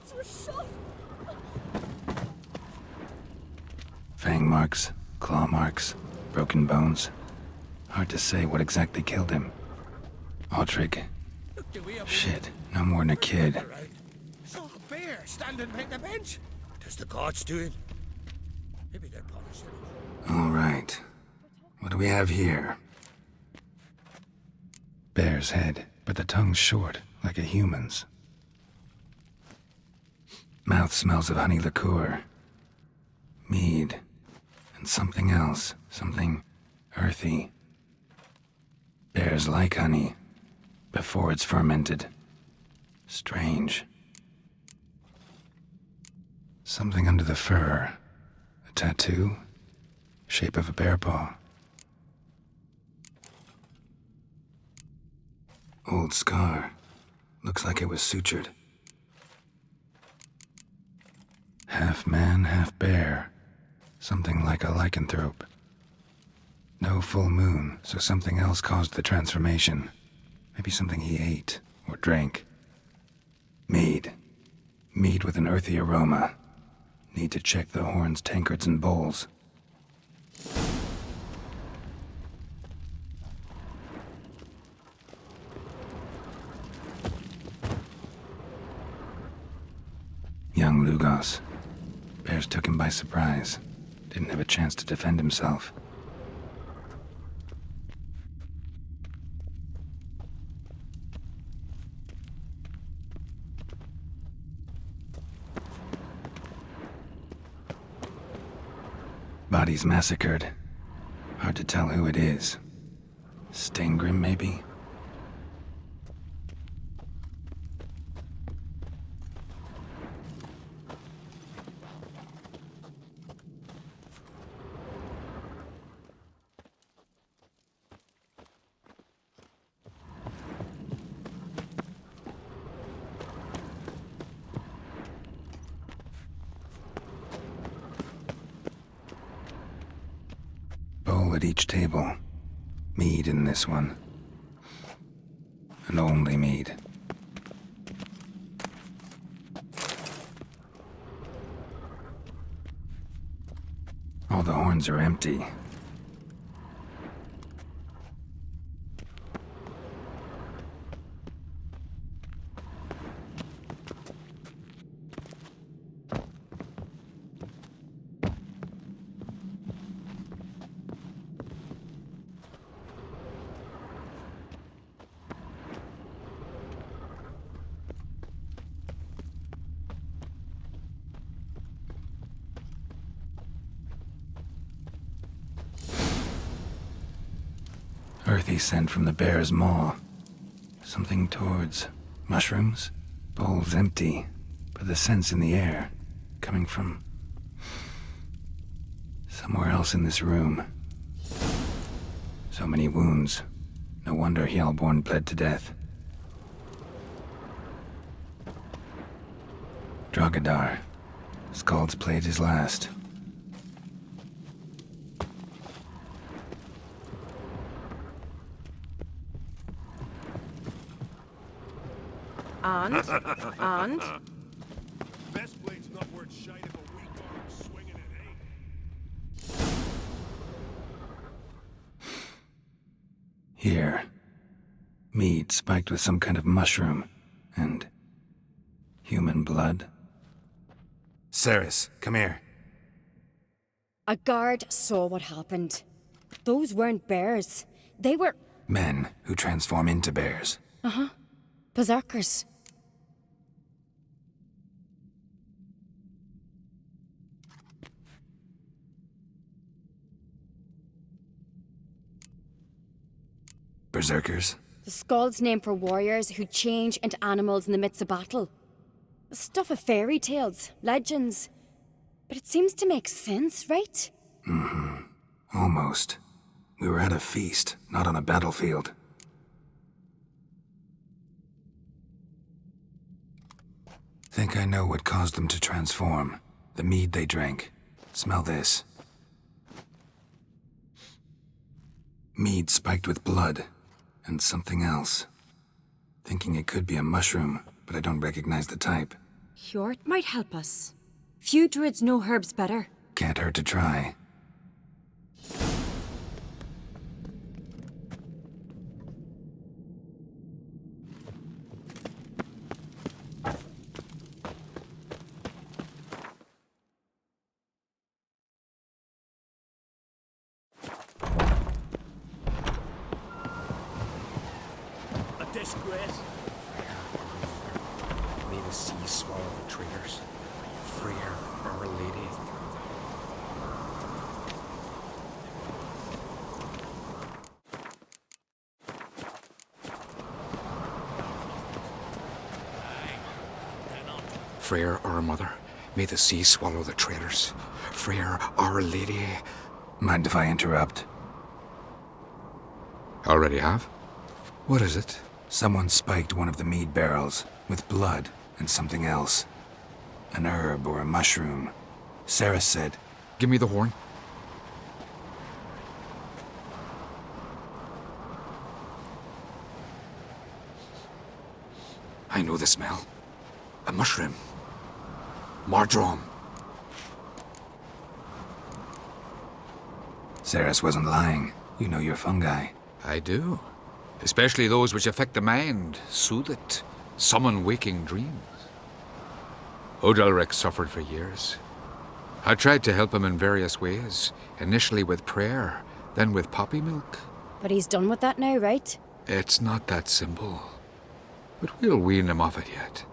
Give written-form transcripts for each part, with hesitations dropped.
gates were shut. Fang marks, claw marks, broken bones. Hard to say what exactly killed him. Autrig. Shit, no more than a kid. Saw a bear standing by the bench. Does the gods do it? Maybe they're punishing us. All right. What do we have here? Bear's head, but the tongue's short, like a human's. Mouth smells of honey liqueur. Mead. And something else. Something earthy. Bears like honey. Before it's fermented. Strange. Something under the fur. A tattoo? Shape of a bear paw. Old scar. Looks like it was sutured. Half man, half bear. Something like a lycanthrope. No full moon, so something else caused the transformation. Maybe something he ate or drank. Mead. Mead with an earthy aroma. Need to check the horns, tankards, and bowls. Young Lugos. Bears took him by surprise. Didn't have a chance to defend himself. Bodies massacred. Hard to tell who it is. Stangrim, maybe? Bowl at each table. Mead in this one. And only mead. All the horns are empty. Earthy scent from the bear's maw. Something towards mushrooms? Bowl's empty, but the scent's in the air. Coming from somewhere else in this room. So many wounds. No wonder Hjalborn bled to death. Drogadar. Skald's played his last. And? Best blade's not worth shite if a weak arm swinging it, eh? Here. Mead spiked with some kind of mushroom. And human blood. Ceres, come here. A guard saw what happened. Those weren't bears. They were... Men who transform into bears. berserkers. Berserkers? The Skald's name for warriors who change into animals in the midst of battle. The stuff of fairy tales, legends. But it seems to make sense, right? Almost. We were at a feast, not on a battlefield. Think I know what caused them to transform. The mead they drank. Smell this. Mead spiked with blood. And something else. Thinking it could be a mushroom, but I don't recognize the type. Hjort might help us. Few druids know herbs better. Can't hurt to try. A disgrace. May the sea swallow the traitors. Freya, Our Lady. Freya, our mother, may the sea swallow the traitors. Freya, Our Lady. Mind if I interrupt? Already have? What is it? Someone spiked one of the mead barrels with blood and something else. An herb or a mushroom. Sarah said, Give me the horn. I know the smell. A mushroom. Mardrome. Saris wasn't lying. You know your fungi. I do. Especially those which affect the mind, soothe it, summon waking dreams. Odalric suffered for years. I tried to help him in various ways, initially with prayer, then with poppy milk. But he's done with that now, right? It's not that simple. But we'll wean him off it yet.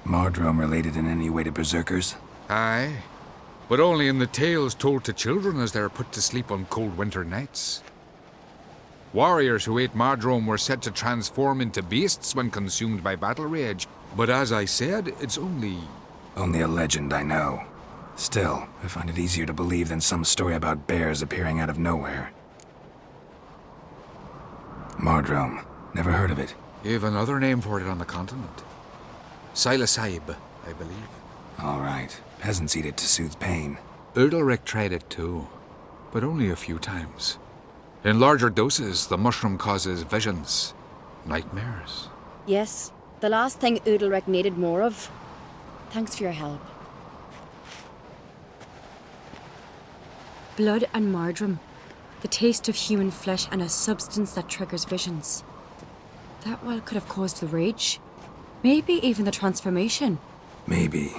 Mardrome related in any way to berserkers? Aye, but only in the tales told to children as they're put to sleep on cold winter nights. Warriors who ate Mardrome were said to transform into beasts when consumed by battle rage. But as I said, it's only... Only a legend, I know. Still, I find it easier to believe than some story about bears appearing out of nowhere. Mardrome. Never heard of it. You have another name for it on the continent. Silasib, I believe. All right. Peasants eat it to soothe pain. Udalric tried it too, but only a few times. In larger doses, the mushroom causes visions, nightmares. Yes, the last thing Udalric needed more of. Thanks for your help. Blood and Mardrome. The taste of human flesh and a substance that triggers visions. That well could have caused the rage. Maybe even the transformation. Maybe.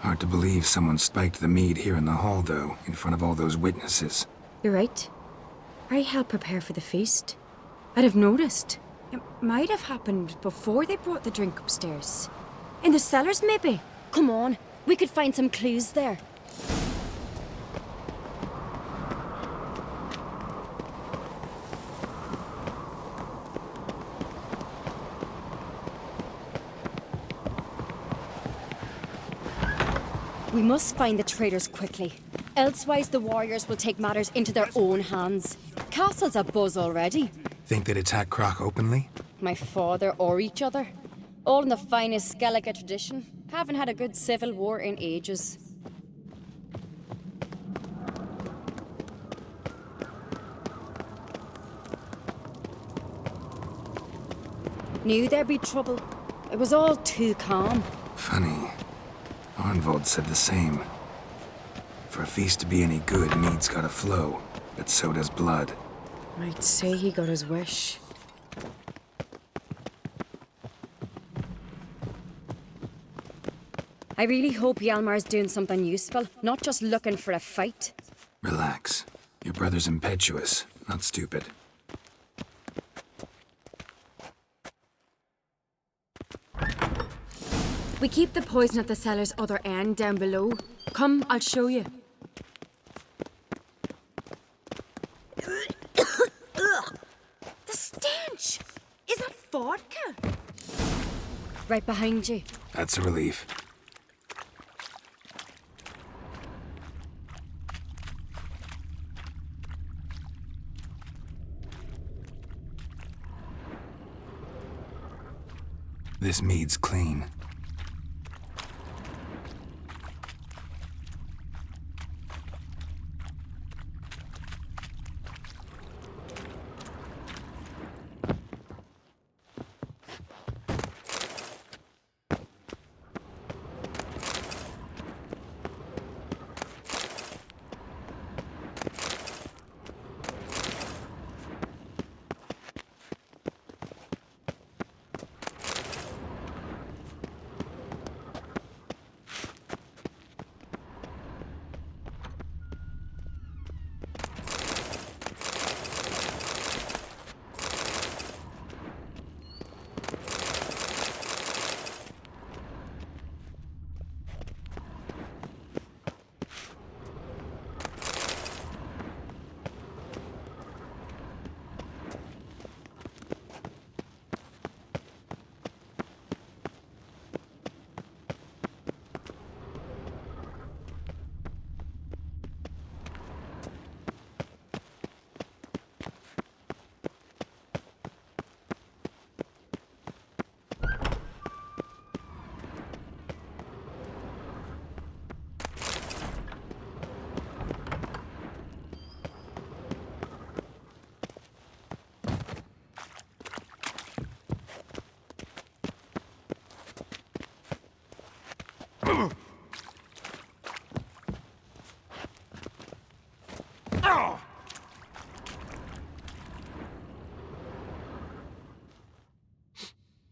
Hard to believe someone spiked the mead here in the hall, though, in front of all those witnesses. You're right. I helped prepare for the feast. I'd have noticed. It might have happened before they brought the drink upstairs. In the cellars, maybe? Come on, we could find some clues there. We must find the traitors quickly. Elsewise, the warriors will take matters into their own hands. Castle's abuzz already. Think they'd attack Croc openly? My father or each other. All in the finest Skellige tradition. Haven't had a good civil war in ages. Knew there'd be trouble. It was all too calm. Funny. Arnvold said the same. For a feast to be any good, mead's gotta flow, but so does blood. I'd say he got his wish. I really hope Hjalmar's doing something useful, not just looking for a fight. Relax. Your brother's impetuous, not stupid. We keep the poison at the cellar's other end down below. Come, I'll show you. The stench! Is that vodka? Right behind you. That's a relief. This mead's clean.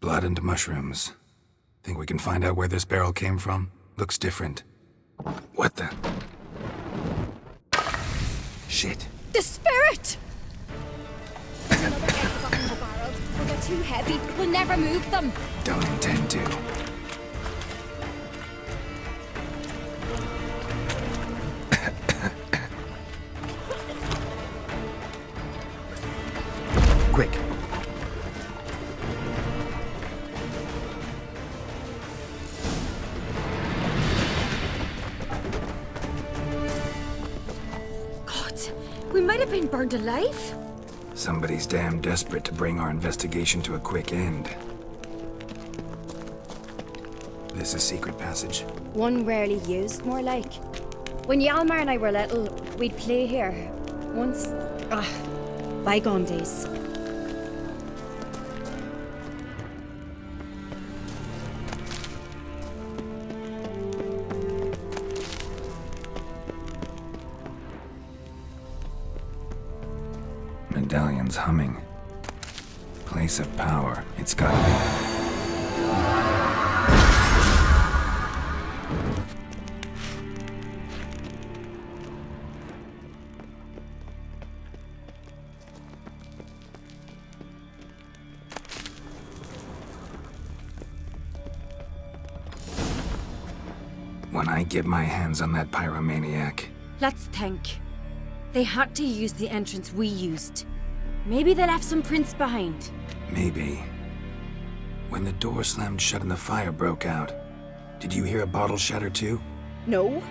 Blood and mushrooms. Think we can find out where this barrel came from? Looks different. What the? Shit. The spirit! There's another exit up in the barrels, but they're too heavy. We'll never move them. Don't intend to. Quick. God, we might have been burned alive. Somebody's damn desperate to bring our investigation to a quick end. This is secret passage. One rarely used, more like. When Yalmar and I were little, we'd play here. Once. Bygone days. Medallion's humming. Place of power. It's gotta be. When I get my hands on that pyromaniac. Let's think. They had to use the entrance we used. Maybe they left some prints behind. Maybe. When the door slammed shut and the fire broke out, did you hear a bottle shatter too? No,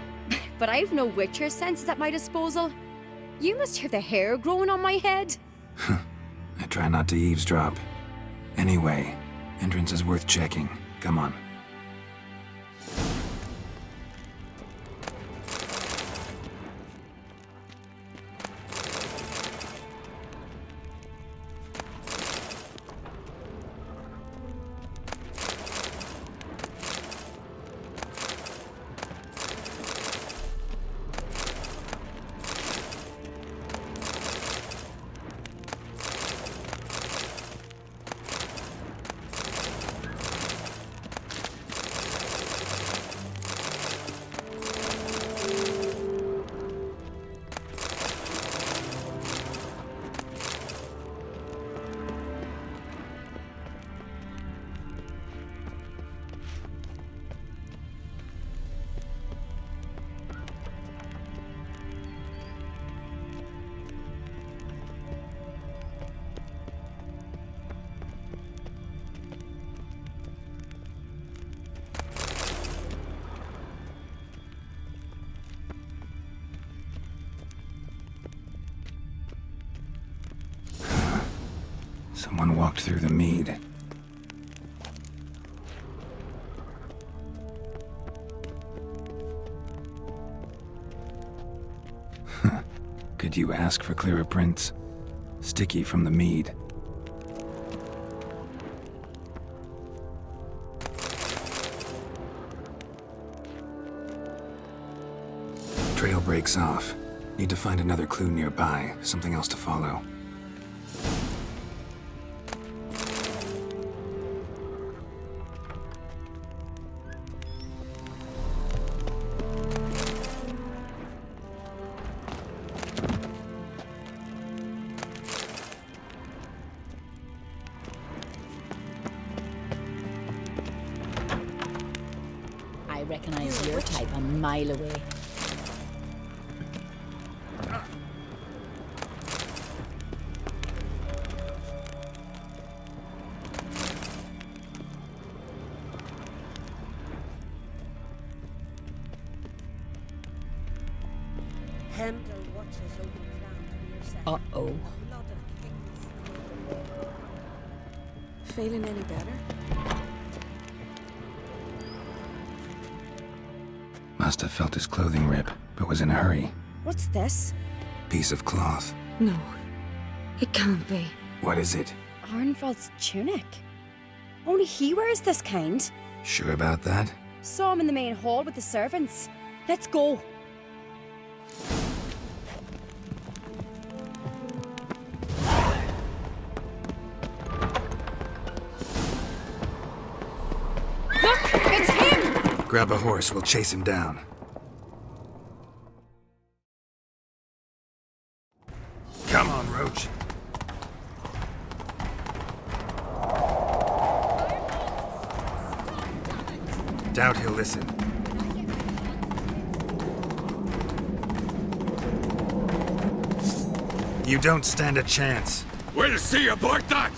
but I've no Witcher senses at my disposal. You must hear the hair growing on my head. I try not to eavesdrop. Anyway, entrance is worth checking. Come on. Someone walked through the mead. Could you ask for clearer prints? Sticky from the mead. Trail breaks off. Need to find another clue nearby, something else to follow. I recognize your type a mile away. Hemdall watches over the ground to your side. Uh-oh. A lot of kings. Feeling any better? Must have felt his clothing rip, but was in a hurry. What's this? Piece of cloth. No, it can't be. What is it? Arnvald's tunic. Only he wears this kind. Sure about that? Saw him in the main hall with the servants. Let's go. Grab a horse, we'll chase him down. Come on, Roach. Doubt he'll listen. You don't stand a chance. We'll see about that!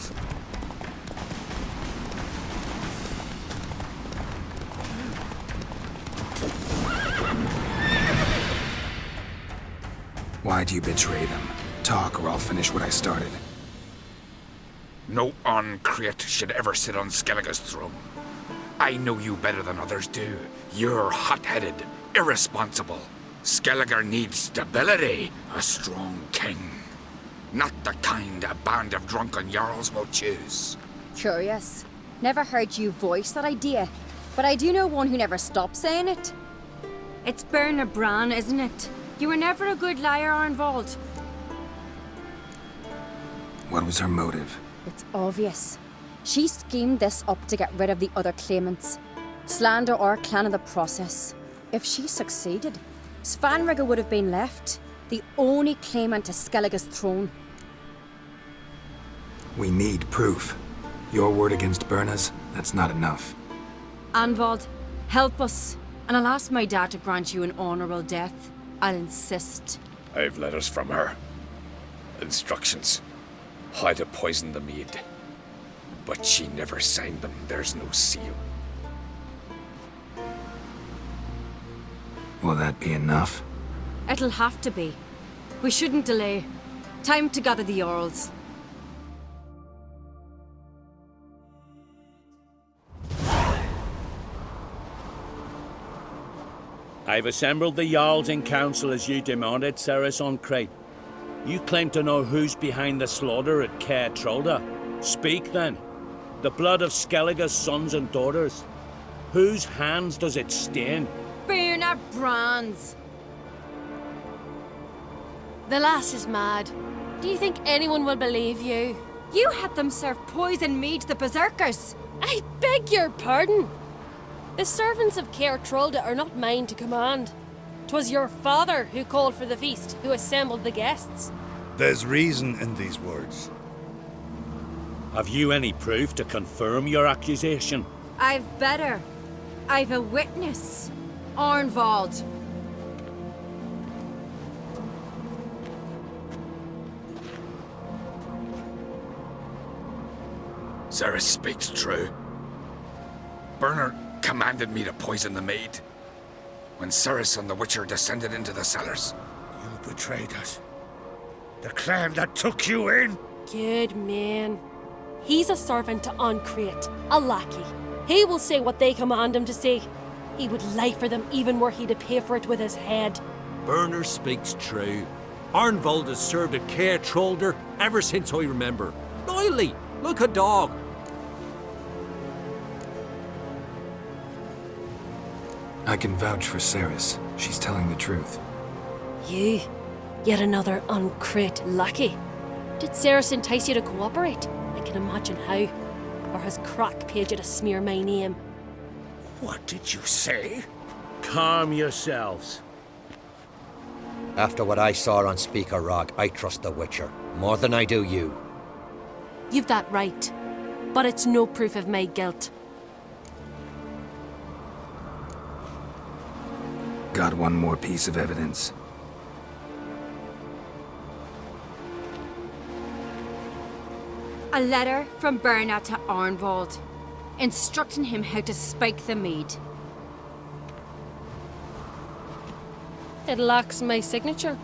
Why do you betray them? Talk or I'll finish what I started. No on-crate should ever sit on Skellige's throne. I know you better than others do. You're hot-headed, irresponsible. Skellige needs stability, a strong king. Not the kind a band of drunken jarls will choose. Curious. Never heard you voice that idea, but I do know one who never stops saying it. It's Berna Bran, isn't it? You were never a good liar, Arnvald. What was her motive? It's obvious. She schemed this up to get rid of the other claimants. Slander our clan in the process. If she succeeded, Svanrige would have been left, the only claimant to Skellige's throne. We need proof. Your word against Berna's, that's not enough. Anvald, help us, and I'll ask my dad to grant you an honourable death. I'll insist. I've letters from her. Instructions. How to poison the mead. But she never signed them. There's no seal. Will that be enough? It'll have to be. We shouldn't delay. Time to gather the Jarls. I've assembled the Jarls in council as you demanded, Ceres on Crate. You claim to know who's behind the slaughter at Caer Trolda. Speak then. The blood of Skellige's sons and daughters. Whose hands does it stain? Berna Bran's. The lass is mad. Do you think anyone will believe you? You had them serve poison mead to the berserkers. I beg your pardon. The servants of Caer Trolda are not mine to command. 'Twas your father who called for the feast, who assembled the guests. There's reason in these words. Have you any proof to confirm your accusation? I've better. I've a witness. Arnvald. Ceres speaks true. Berna commanded me to poison the maid. When Ceres and the Witcher descended into the cellars. You betrayed us. The clan that took you in. Good man. He's a servant to Ancrate, a lackey. He will say what they command him to say. He would lie for them even were he to pay for it with his head. Berner speaks true. Arnvald has served at Caer Trolder ever since I remember. Loyally, look a dog. I can vouch for Ceres. She's telling the truth. You? Yet another Ancrate lackey? Did Ceres entice you to cooperate? I can imagine how. Or has Crack paid you to smear my name? What did you say? Calm yourselves. After what I saw on Speaker Rock, I trust the Witcher. More than I do you. You've that right. But it's no proof of my guilt. Got one more piece of evidence. A letter from Berna to Arnvald, instructing him how to spike the mead. It lacks my signature.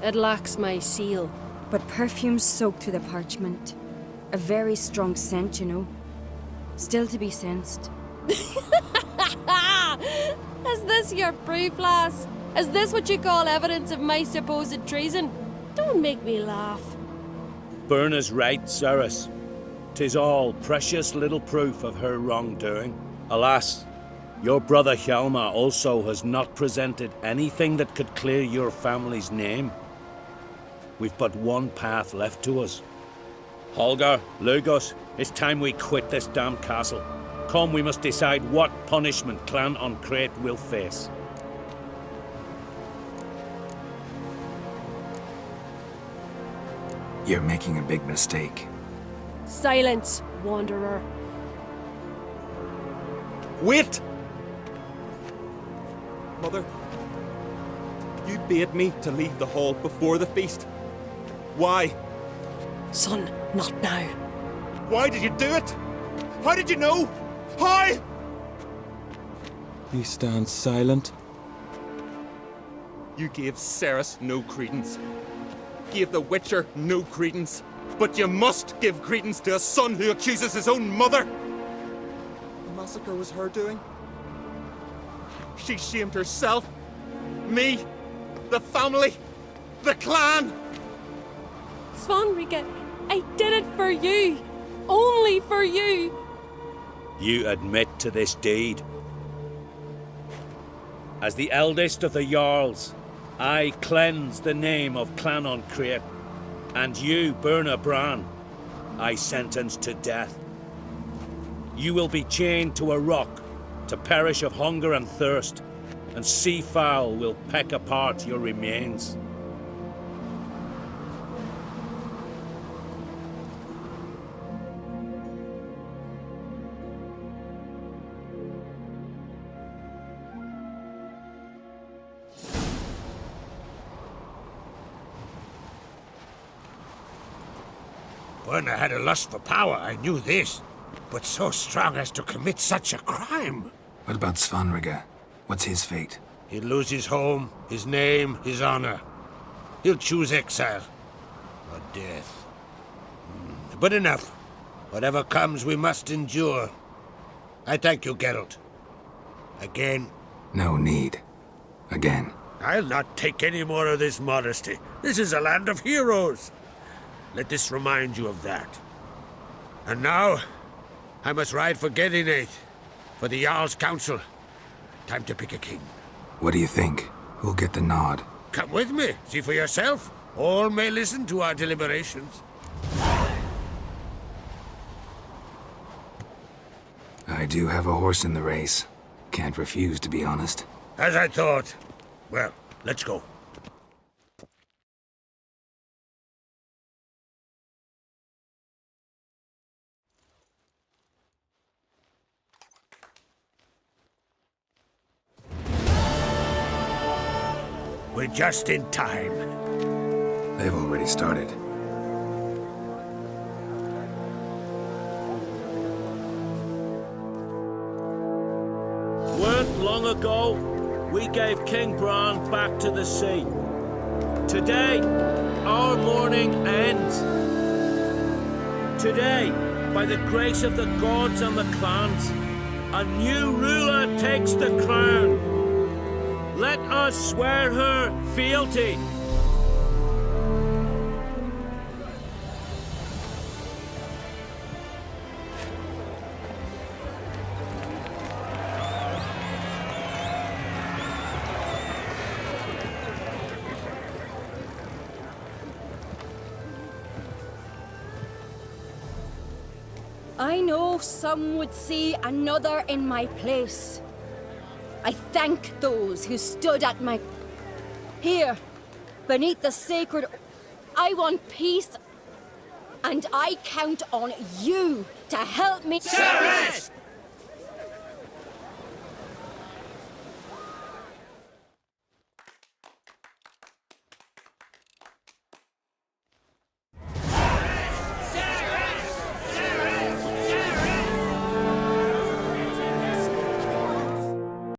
It lacks my seal. But perfume soaked through the parchment. A very strong scent, you know. Still to be sensed. Is this your proof, lass? Is this what you call evidence of my supposed treason? Don't make me laugh. Berna's right, Ceres. 'Tis all precious little proof of her wrongdoing. Alas, your brother Hjalmar also has not presented anything that could clear your family's name. We've but one path left to us. Holger, Lugos, it's time we quit this damn castle. Come, we must decide what punishment Clan on Crete will face. You're making a big mistake. Silence, wanderer. Wait! Mother, you bade me to leave the hall before the feast. Why? Son, not now. Why did you do it? How did you know? How? He stands silent. You gave Ceres no credence. Gave the Witcher no credence. But you must give credence to a son who accuses his own mother. The massacre was her doing. She shamed herself, me, the family, the clan. Svanrika, I did it for you. Only for you. You admit to this deed. As the eldest of the Jarls, I cleanse the name of Clan on Crete, and you, Berna Bran, I sentence to death. You will be chained to a rock to perish of hunger and thirst, and sea fowl will peck apart your remains. Berna had a lust for power, I knew this. But so strong as to commit such a crime. What about Svanrika? What's his fate? He'll lose his home, his name, his honor. He'll choose exile. Or death. But enough. Whatever comes, we must endure. I thank you, Geralt. Again. No need. Again. I'll not take any more of this modesty. This is a land of heroes. Let this remind you of that. And now, I must ride for Gedinate, for the Jarl's Council. Time to pick a king. What do you think? Who'll get the nod? Come with me, see for yourself. All may listen to our deliberations. I do have a horse in the race. Can't refuse, to be honest. As I thought. Well, let's go. We're just in time. They've already started. Weren't long ago, we gave King Bran back to the sea. Today, our mourning ends. Today, by the grace of the gods and the clans, a new ruler takes the crown. Let us swear her fealty. I know some would see another in my place. I thank those who stood at my... Here, beneath the sacred... I want peace, and I count on you to help me... Ceres!